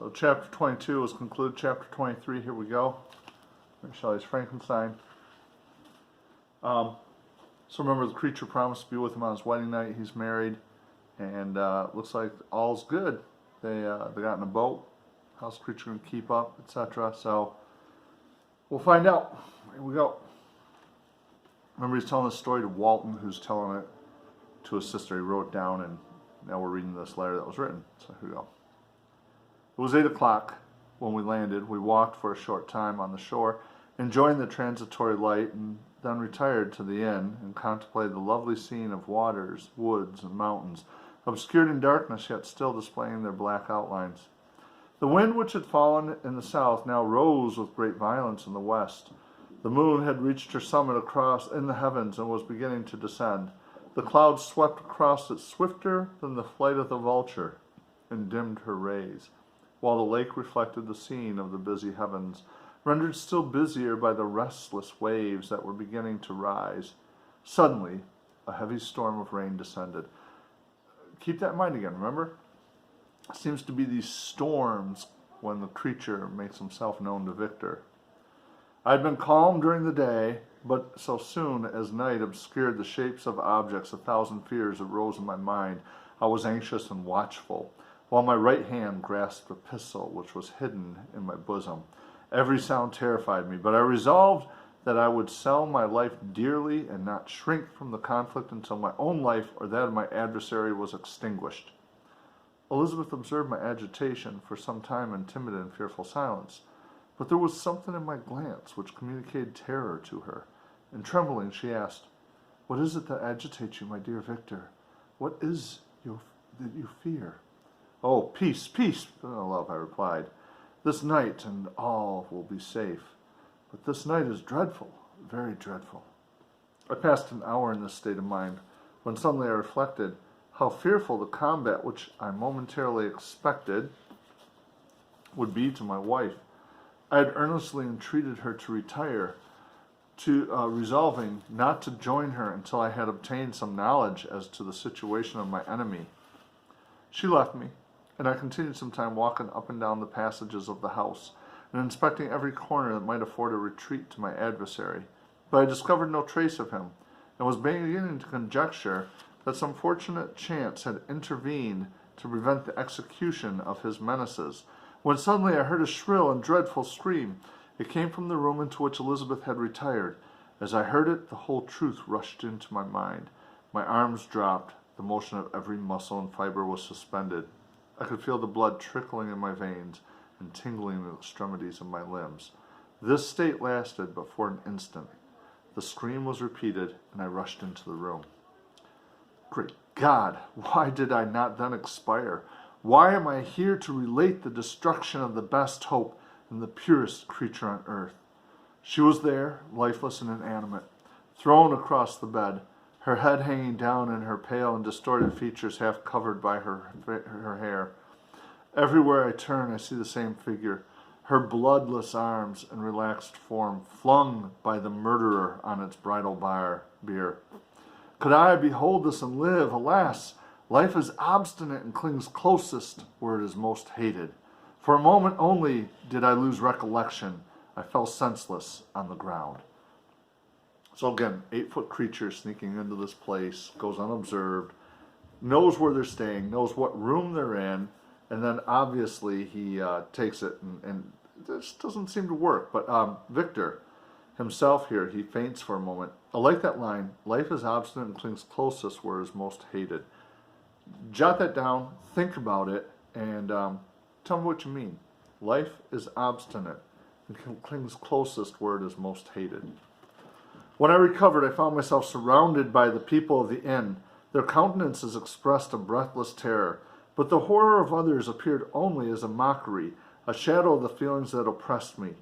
So chapter 22 was concluded. Chapter 23, here we go. Shelley's Frankenstein. So remember, the creature promised to be with him on his wedding night. He's married, and looks like all's good. They got in a boat. How's the creature going to keep up, etc. So we'll find out. Here we go. Remember, he's telling this story to Walton, who's telling it to his sister. He wrote it down, and now we're reading this letter that was written. So here we go. It was 8 o'clock when we landed. We walked for a short time on the shore, enjoying the transitory light, and then retired to the inn and contemplated the lovely scene of waters, woods, and mountains, obscured in darkness yet still displaying their black outlines. The wind, which had fallen in the south, now rose with great violence in the west. The moon had reached her summit across in the heavens and was beginning to descend. The clouds swept across it swifter than the flight of the vulture and dimmed her rays, while the lake reflected the scene of the busy heavens, rendered still busier by the restless waves that were beginning to rise. Suddenly, a heavy storm of rain descended. Keep that in mind again, remember? It seems to be these storms when the creature makes himself known to Victor. I had been calm during the day, but so soon as night obscured the shapes of objects, 1,000 fears arose in my mind. I was anxious and watchful, while my right hand grasped a pistol which was hidden in my bosom. Every sound terrified me, but I resolved that I would sell my life dearly and not shrink from the conflict until my own life or that of my adversary was extinguished. Elizabeth observed my agitation for some time in timid and fearful silence, but there was something in my glance which communicated terror to her, and trembling she asked, "What is it that agitates you, my dear Victor? What is that you fear?" "Oh, peace, peace, love," I replied. "This night and all will be safe. But this night is dreadful, very dreadful." I passed an hour in this state of mind, when suddenly I reflected how fearful the combat which I momentarily expected would be to my wife. I had earnestly entreated her to retire, resolving not to join her until I had obtained some knowledge as to the situation of my enemy. She left me, and I continued some time walking up and down the passages of the house, and inspecting every corner that might afford a retreat to my adversary. But I discovered no trace of him, and was beginning to conjecture that some fortunate chance had intervened to prevent the execution of his menaces, when suddenly I heard a shrill and dreadful scream. It came from the room into which Elizabeth had retired. As I heard it, the whole truth rushed into my mind. My arms dropped. The motion of every muscle and fiber was suspended. I could feel the blood trickling in my veins and tingling in the extremities of my limbs. This state lasted but for an instant. The scream was repeated, and I rushed into the room. Great God, why did I not then expire? Why am I here to relate the destruction of the best hope and the purest creature on earth? She was there, lifeless and inanimate, thrown across the bed, her head hanging down and her pale and distorted features half covered by her hair. Everywhere I turn, I see the same figure, her bloodless arms and relaxed form flung by the murderer on its bridal bier. Could I behold this and live? Alas, life is obstinate and clings closest where it is most hated. For a moment only did I lose recollection. I fell senseless on the ground. So again, 8-foot creature sneaking into this place, goes unobserved, knows where they're staying, knows what room they're in, and then obviously he takes it, and this doesn't seem to work. But Victor himself here, he faints for a moment. I like that line, life is obstinate and clings closest where it is most hated. Jot that down, think about it, and tell me what you mean. Life is obstinate and clings closest where it is most hated. When I recovered, I found myself surrounded by the people of the inn. Their countenances expressed a breathless terror, but the horror of others appeared only as a mockery, a shadow of the feelings that oppressed me.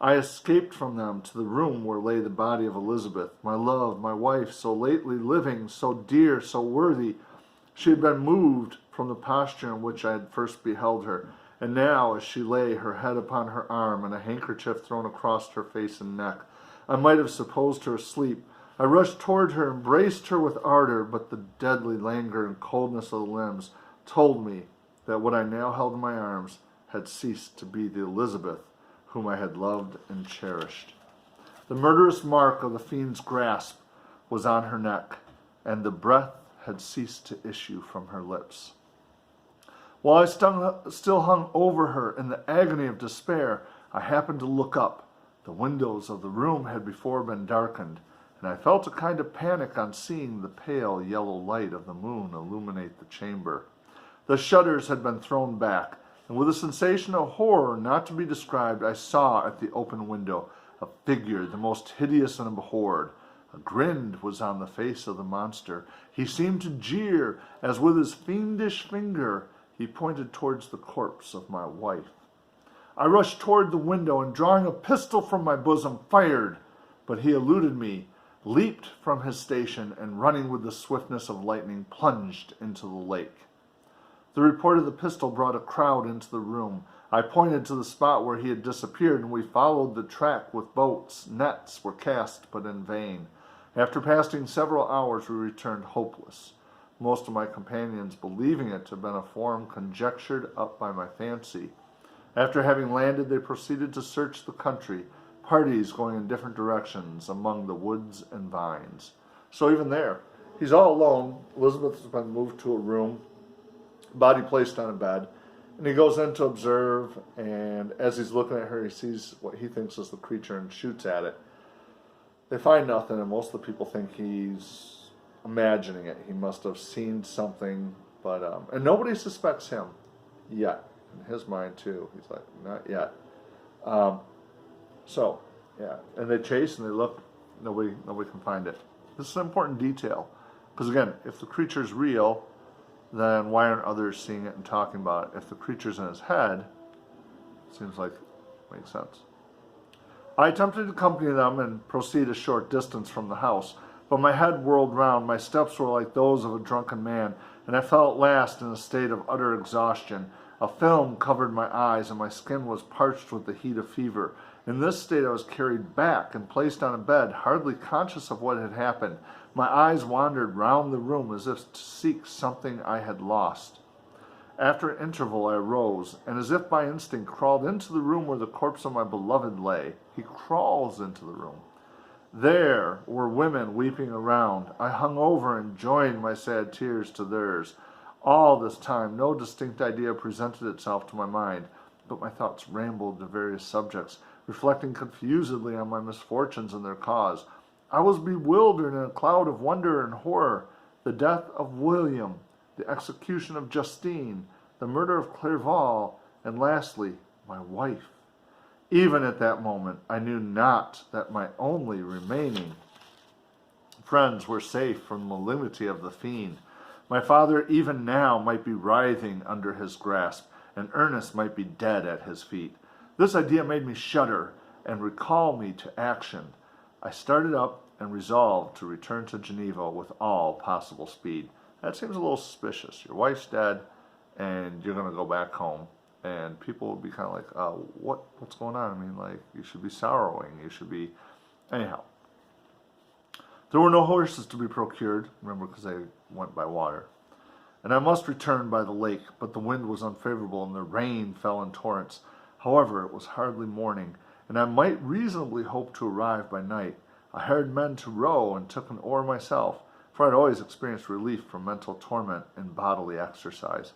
I escaped from them to the room where lay the body of Elizabeth, my love, my wife, so lately living, so dear, so worthy. She had been moved from the posture in which I had first beheld her, and now, as she lay, her head upon her arm and a handkerchief thrown across her face and neck, I might have supposed her asleep. I rushed toward her, embraced her with ardor, but the deadly languor and coldness of the limbs told me that what I now held in my arms had ceased to be the Elizabeth whom I had loved and cherished. The murderous mark of the fiend's grasp was on her neck, and the breath had ceased to issue from her lips. While I still hung over her in the agony of despair, I happened to look up. The windows of the room had before been darkened, and I felt a kind of panic on seeing the pale yellow light of the moon illuminate the chamber. The shutters had been thrown back, and with a sensation of horror not to be described, I saw at the open window a figure the most hideous and abhorred. A grin was on the face of the monster. He seemed to jeer, as with his fiendish finger he pointed towards the corpse of my wife. I rushed toward the window, and drawing a pistol from my bosom, fired, but he eluded me, leaped from his station, and running with the swiftness of lightning, plunged into the lake. The report of the pistol brought a crowd into the room. I pointed to the spot where he had disappeared, and we followed the track with boats. Nets were cast, but in vain. After passing several hours, we returned hopeless, most of my companions believing it to have been a form conjectured up by my fancy. After having landed, they proceeded to search the country, parties going in different directions among the woods and vines. So even there, he's all alone. Elizabeth has been moved to a room, body placed on a bed, and he goes in to observe, and as he's looking at her, he sees what he thinks is the creature and shoots at it. They find nothing, and most of the people think he's imagining it. He must have seen something, but and nobody suspects him yet. In his mind too, he's like, not yet. So yeah, and they chase and they look. Nobody can find it. This is an important detail, because again, if the creature's real, then why aren't others seeing it and talking about it? If the creature's in his head, it seems like it makes sense. I attempted to accompany them and proceed a short distance from the house, but my head whirled round, my steps were like those of a drunken man, and I fell at last in a state of utter exhaustion. A film covered my eyes, and my skin was parched with the heat of fever. In this state I was carried back and placed on a bed, hardly conscious of what had happened. My eyes wandered round the room as if to seek something I had lost. After an interval I arose, and as if by instinct crawled into the room where the corpse of my beloved lay. He crawls into the room. There were women weeping around. I hung over and joined my sad tears to theirs. All this time no distinct idea presented itself to my mind, but my thoughts rambled to various subjects, reflecting confusedly on my misfortunes and their cause. I was bewildered in a cloud of wonder and horror. The death of William, the execution of Justine, the murder of Clerval, and lastly, my wife. Even at that moment, I knew not that my only remaining friends were safe from the malignity of the fiend. My father even now might be writhing under his grasp, and Ernest might be dead at his feet. This idea made me shudder and recall me to action. I started up and resolved to return to Geneva with all possible speed. That seems a little suspicious. Your wife's dead, and you're going to go back home. And people would be kind of like, what's going on? I mean, like, you should be sorrowing. You should be... Anyhow. There were no horses to be procured, remember, because they went by water. And I must return by the lake, but the wind was unfavorable, and the rain fell in torrents. However, it was hardly morning, and I might reasonably hope to arrive by night. I hired men to row and took an oar myself, for I had always experienced relief from mental torment in bodily exercise.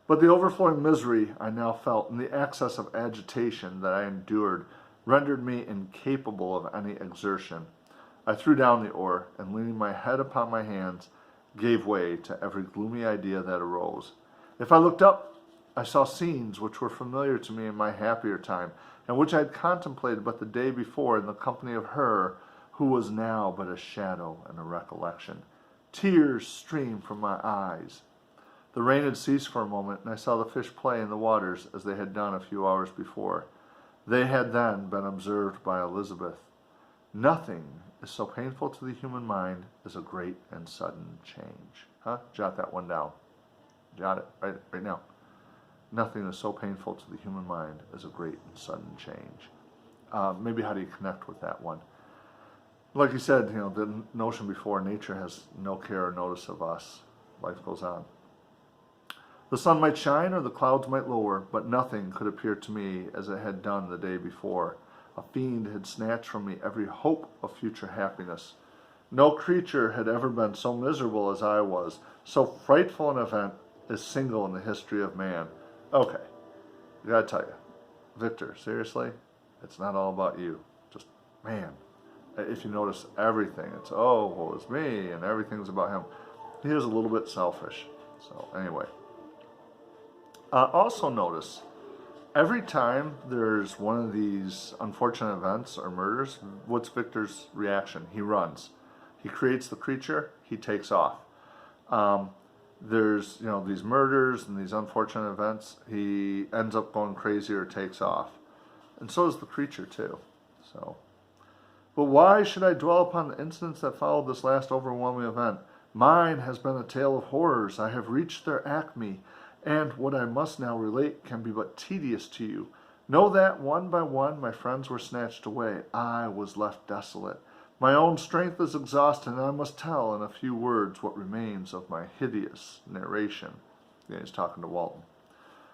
But the overflowing misery I now felt and the excess of agitation that I endured rendered me incapable of any exertion. I threw down the oar, and leaning my head upon my hands, gave way to every gloomy idea that arose. If I looked up, I saw scenes which were familiar to me in my happier time, and which I had contemplated but the day before in the company of her who was now but a shadow and a recollection. Tears streamed from my eyes. The rain had ceased for a moment, and I saw the fish play in the waters as they had done a few hours before. They had then been observed by Elizabeth. Nothing is so painful to the human mind as a great and sudden change. Jot that one down. Jot it right now. Nothing is so painful to the human mind as a great and sudden change. Maybe how do you connect with that one? Like you said, the notion before, nature has no care or notice of us. Life goes on. The sun might shine or the clouds might lower, but nothing could appear to me as it had done the day before. A fiend had snatched from me every hope of future happiness. No creature had ever been so miserable as I was. So frightful an event is single in the history of man. Okay, I gotta tell you, Victor, seriously, it's not all about you. Just, man, if you notice everything, it's, oh, well, it's me, and everything's about him. He is a little bit selfish. So, anyway. Also notice, every time there's one of these unfortunate events or murders, what's Victor's reaction? He runs. He creates the creature, he takes off. There's, these murders and these unfortunate events, he ends up going crazy or takes off. And so does the creature too. So, but why should I dwell upon the incidents that followed this last overwhelming event? Mine has been a tale of horrors. I have reached their acme, and what I must now relate can be but tedious to you. Know that one by one my friends were snatched away. I was left desolate. My own strength is exhausted, and I must tell in a few words what remains of my hideous narration. Yeah, he's talking to Walton.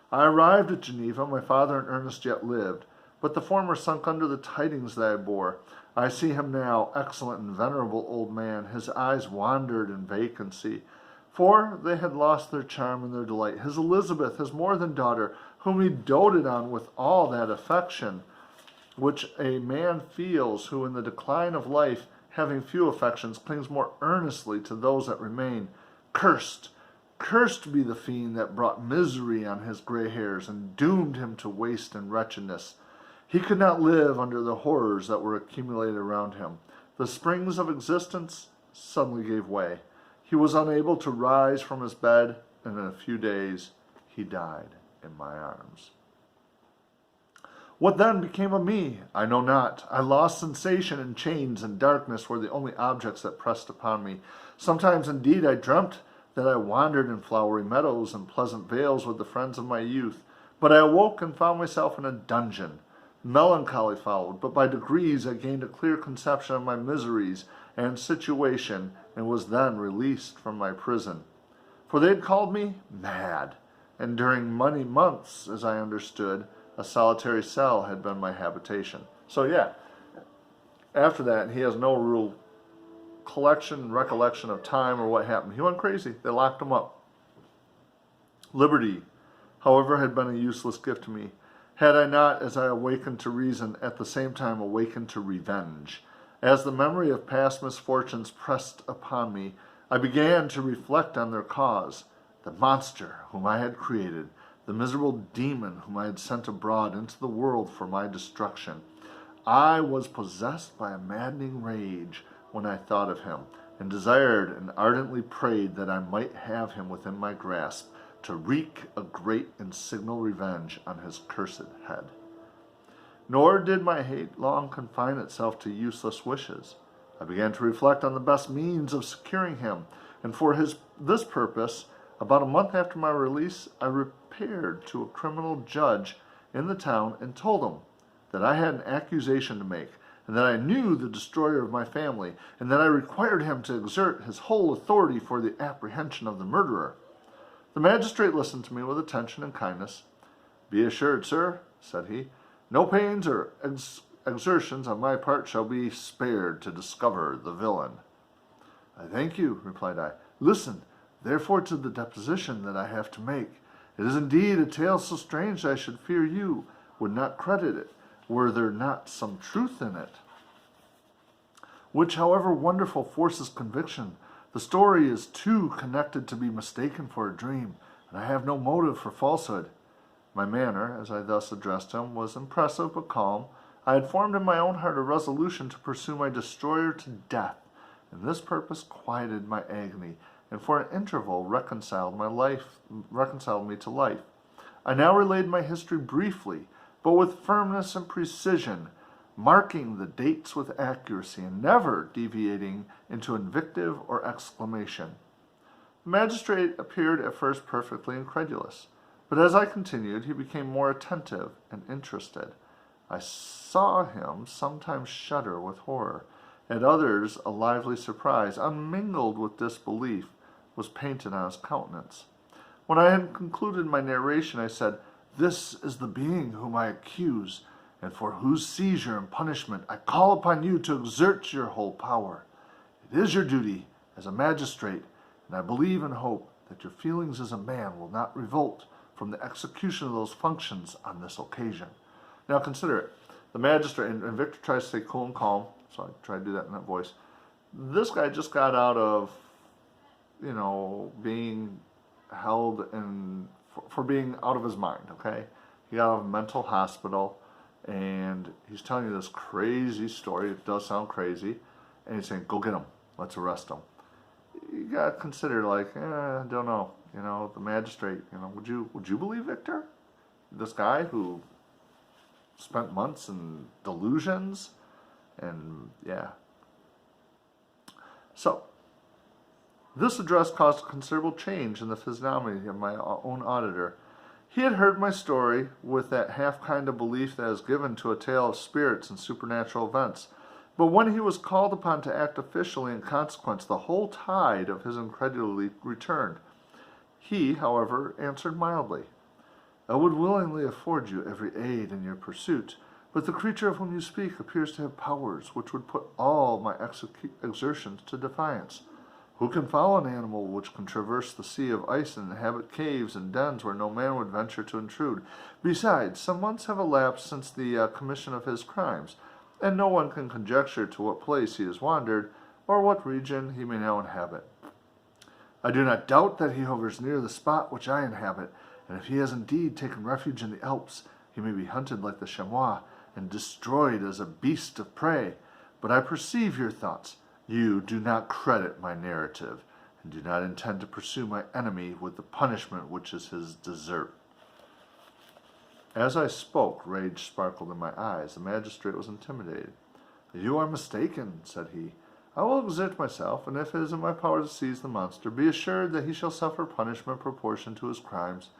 I arrived at Geneva. My father and Ernest yet lived, but the former sunk under the tidings that I bore. I see him now, excellent and venerable old man. His eyes wandered in vacancy, for they had lost their charm and their delight. His Elizabeth, his more than daughter, whom he doted on with all that affection which a man feels who in the decline of life, having few affections, clings more earnestly to those that remain. Cursed be the fiend that brought misery on his gray hairs and doomed him to waste and wretchedness. He could not live under the horrors that were accumulated around him. The springs of existence suddenly gave way. He was unable to rise from his bed, and in a few days he died in my arms. What then became of me? I know not. I lost sensation, and chains and darkness were the only objects that pressed upon me. Sometimes, indeed, I dreamt that I wandered in flowery meadows and pleasant vales with the friends of my youth. But I awoke and found myself in a dungeon. Melancholy followed, but by degrees I gained a clear conception of my miseries and situation, and was then released from my prison. For they had called me mad, and during many months, as I understood, a solitary cell had been my habitation. So yeah, after that, he has no real recollection of time or what happened. He went crazy. They locked him up. Liberty, however, had been a useless gift to me, had I not, as I awakened to reason, at the same time awakened to revenge. As the memory of past misfortunes pressed upon me, I began to reflect on their cause. The monster whom I had created, the miserable demon whom I had sent abroad into the world for my destruction. I was possessed by a maddening rage when I thought of him, and desired and ardently prayed that I might have him within my grasp, to wreak a great and signal revenge on his cursed head. Nor did my hate long confine itself to useless wishes. I began to reflect on the best means of securing him, and for this purpose, about a month after my release, I repaired to a criminal judge in the town and told him that I had an accusation to make, and that I knew the destroyer of my family, and that I required him to exert his whole authority for the apprehension of the murderer. The magistrate listened to me with attention and kindness. "Be assured, sir," said he, "no pains or exertions on my part shall be spared to discover the villain." "I thank you," replied I. "Listen, therefore, to the deposition that I have to make. It is indeed a tale so strange that I should fear you would not credit it, were there not some truth in it, which, however wonderful, forces conviction. The story is too connected to be mistaken for a dream, and I have no motive for falsehood." My manner, as I thus addressed him, was impressive but calm. I had formed in my own heart a resolution to pursue my destroyer to death, and this purpose quieted my agony, and for an interval reconciled me to life. I now relayed my history briefly, but with firmness and precision, marking the dates with accuracy, and never deviating into invective or exclamation. The magistrate appeared at first perfectly incredulous, but as I continued, he became more attentive and interested. I saw him sometimes shudder with horror, at others a lively surprise, unmingled with disbelief, was painted on his countenance. When I had concluded my narration, I said, "This is the being whom I accuse, and for whose seizure and punishment I call upon you to exert your whole power. It is your duty as a magistrate, and I believe and hope that your feelings as a man will not revolt from the execution of those functions on this occasion." Now consider it. The magistrate, and Victor tries to stay cool and calm, so I try to do that in that voice. This guy just got out of, being held for being out of his mind, okay? He got out of a mental hospital, and he's telling you this crazy story. It does sound crazy. And he's saying, "Go get him. Let's arrest him." You got to consider, I don't know. The magistrate, would you believe Victor? This guy who spent months in delusions, and yeah. So, this address caused a considerable change in the physiognomy of my own auditor. He had heard my story with that half kind of belief that is given to a tale of spirits and supernatural events. But when he was called upon to act officially in consequence, the whole tide of his incredulity returned. He, however, answered mildly, "I would willingly afford you every aid in your pursuit, but the creature of whom you speak appears to have powers which would put all my exertions to defiance. Who can follow an animal which can traverse the sea of ice and inhabit caves and dens where no man would venture to intrude? Besides, some months have elapsed since the commission of his crimes, and no one can conjecture to what place he has wandered, or what region he may now inhabit. I do not doubt that he hovers near the spot which I inhabit, and if he has indeed taken refuge in the Alps, he may be hunted like the chamois, and destroyed as a beast of prey. But I perceive your thoughts. You do not credit my narrative, and do not intend to pursue my enemy with the punishment which is his desert." As I spoke, rage sparkled in my eyes. The magistrate was intimidated. "You are mistaken," said he. "I will exert myself, and if it is in my power to seize the monster, be assured that he shall suffer punishment proportioned to his crimes.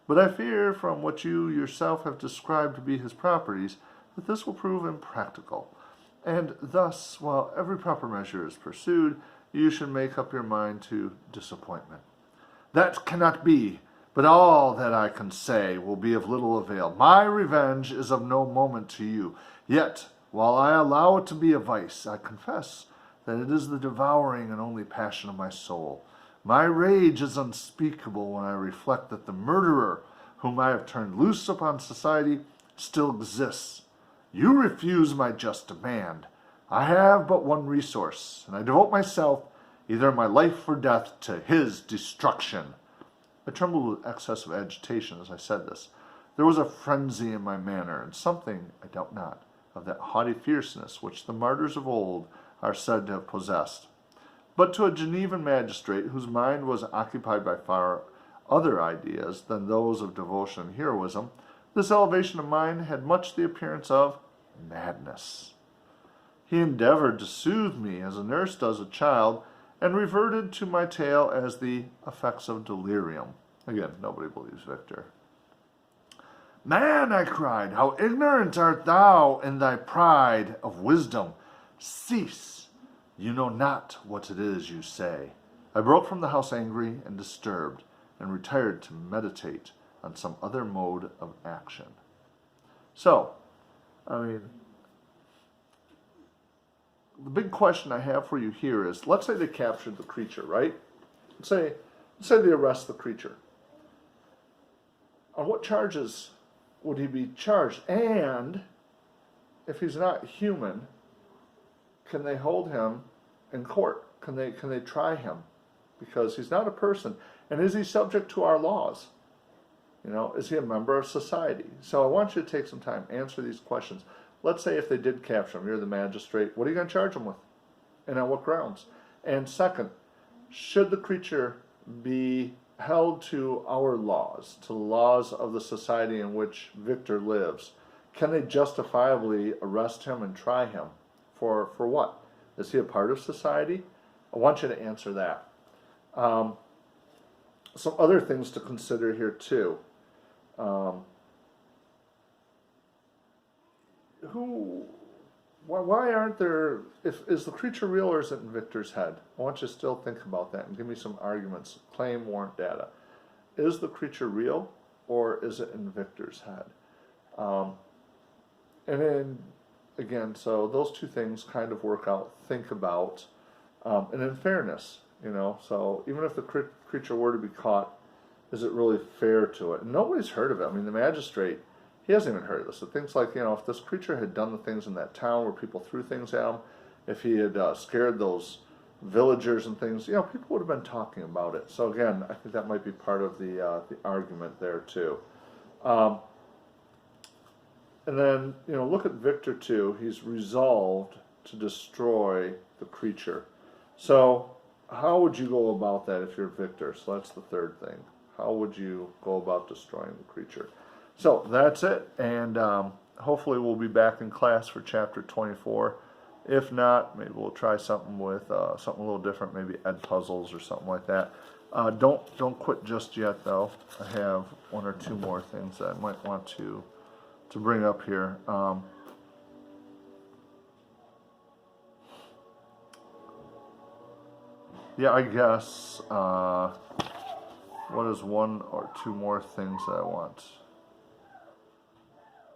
But I fear, from what you yourself have described to be his properties, that this will prove impractical. And thus, while every proper measure is pursued, you should make up your mind to disappointment." "That cannot be, but all that I can say will be of little avail. My revenge is of no moment to you. Yet, while I allow it to be a vice, I confess that it is the devouring and only passion of my soul. My rage is unspeakable when I reflect that the murderer, whom I have turned loose upon society, still exists. You refuse my just demand. I have but one resource, and I devote myself, either in my life or death, to his destruction." I trembled with excess of agitation as I said this. There was a frenzy in my manner, and something, I doubt not, of that haughty fierceness which the martyrs of old are said to have possessed. But to a Genevan magistrate, whose mind was occupied by far other ideas than those of devotion and heroism, this elevation of mine had much the appearance of madness. He endeavored to soothe me as a nurse does a child, and reverted to my tale as the effects of delirium. Again, nobody believes Victor. "Man," I cried, "how ignorant art thou in thy pride of wisdom! Cease! You know not what it is you say." I broke from the house angry and disturbed, and retired to meditate on some other mode of action. So, the big question I have for you here is, let's say they captured the creature, right? Let's say they arrest the creature. On what charges would he be charged? And if he's not human, can they hold him in court? Can they try him? Because he's not a person. And is he subject to our laws? Is he a member of society? So I want you to take some time, answer these questions. Let's say if they did capture him, you're the magistrate, what are you going to charge him with? And on what grounds? And second, should the creature be held to our laws, to the laws of the society in which Victor lives? Can they justifiably arrest him and try him? For what? Is he a part of society? I want you to answer that. Some other things to consider here too. Why aren't there, is the creature real or is it in Victor's head? I want you to still think about that and give me some arguments, claim, warrant, data. is the creature real, or is it in Victor's head? And then, again, so those two things kind of work out, think about, and in fairness, so even if the creature were to be caught, is it really fair to it? And nobody's heard of it. I mean, the magistrate, he hasn't even heard of this. So things like, if this creature had done the things in that town where people threw things at him, if he had scared those villagers and things, people would have been talking about it. So again, I think that might be part of the argument there too. And then, look at Victor too. He's resolved to destroy the creature. So how would you go about that if you're Victor? So that's the third thing. How would you go about destroying the creature? So that's it, and hopefully we'll be back in class for chapter 24. If not, maybe we'll try something with something a little different, maybe Ed puzzles or something like that. Don't quit just yet, though. I have one or two more things that I might want to bring up here. Yeah, I guess, what is one or two more things that I want?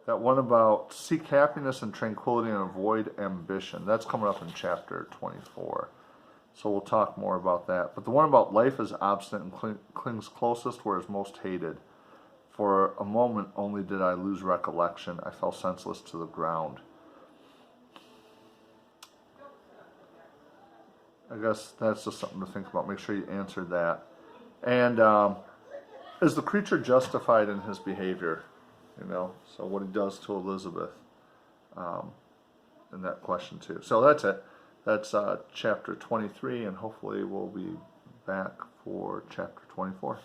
That one about seek happiness and tranquility and avoid ambition. That's coming up in chapter 24. So we'll talk more about that. But the one about life is obstinate and clings closest where it's most hated. For a moment only did I lose recollection. I fell senseless to the ground. I guess that's just something to think about. Make sure you answer that. And is the creature justified in his behavior? So what he does to Elizabeth, in that question too. So that's it. That's chapter 23, and hopefully we'll be back for chapter 24.